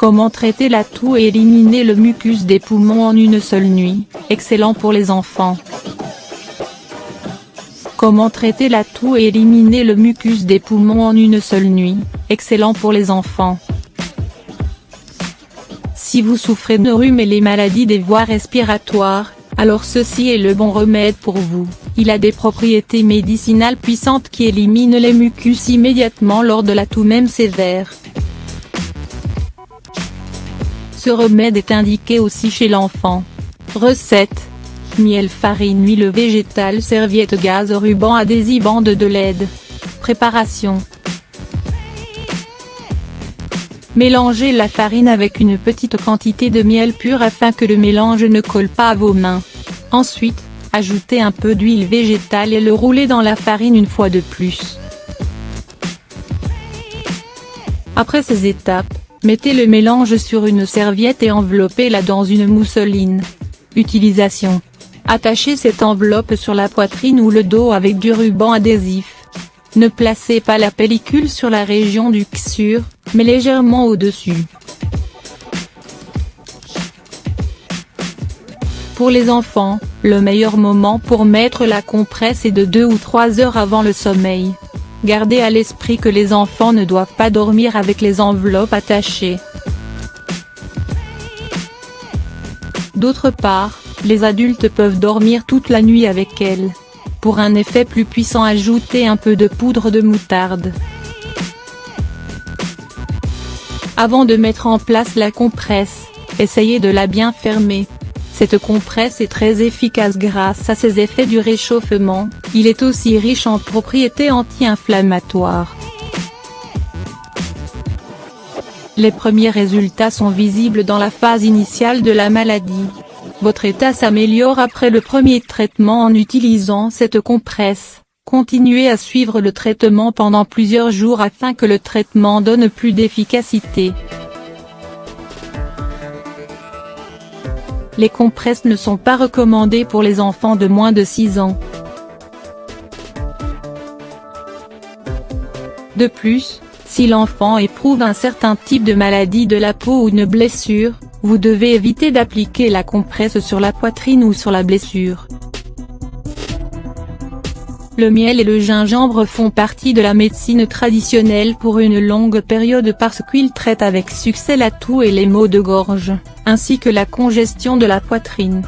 Comment traiter la toux et éliminer le mucus des poumons en une seule nuit, excellent pour les enfants. Comment traiter la toux et éliminer le mucus des poumons en une seule nuit, excellent pour les enfants. Si vous souffrez de rhume et les maladies des voies respiratoires, alors ceci est le bon remède pour vous. Il a des propriétés médicinales puissantes qui éliminent les mucus immédiatement lors de la toux même sévère. Ce remède est indiqué aussi chez l'enfant. Recette: miel, farine, huile végétale, serviette, gaz, ruban adhésivant de LED. Préparation: mélangez la farine avec une petite quantité de miel pur afin que le mélange ne colle pas à vos mains. Ensuite, ajoutez un peu d'huile végétale et le roulez dans la farine une fois de plus. Après ces étapes, mettez le mélange sur une serviette et enveloppez-la dans une mousseline. Utilisation: attachez cette enveloppe sur la poitrine ou le dos avec du ruban adhésif. Ne placez pas la pellicule sur la région du kissure, mais légèrement au-dessus. Pour les enfants, le meilleur moment pour mettre la compresse est de 2 ou 3 heures avant le sommeil. Gardez à l'esprit que les enfants ne doivent pas dormir avec les enveloppes attachées. D'autre part, les adultes peuvent dormir toute la nuit avec elles. Pour un effet plus puissant, ajoutez un peu de poudre de moutarde. Avant de mettre en place la compresse, essayez de la bien fermer. Cette compresse est très efficace grâce à ses effets du réchauffement. Il est aussi riche en propriétés anti-inflammatoires. Les premiers résultats sont visibles dans la phase initiale de la maladie. Votre état s'améliore après le premier traitement en utilisant cette compresse. Continuez à suivre le traitement pendant plusieurs jours afin que le traitement donne plus d'efficacité. Les compresses ne sont pas recommandées pour les enfants de moins de 6 ans. De plus, si l'enfant éprouve un certain type de maladie de la peau ou une blessure, vous devez éviter d'appliquer la compresse sur la poitrine ou sur la blessure. Le miel et le gingembre font partie de la médecine traditionnelle pour une longue période parce qu'ils traitent avec succès la toux et les maux de gorge, ainsi que la congestion de la poitrine.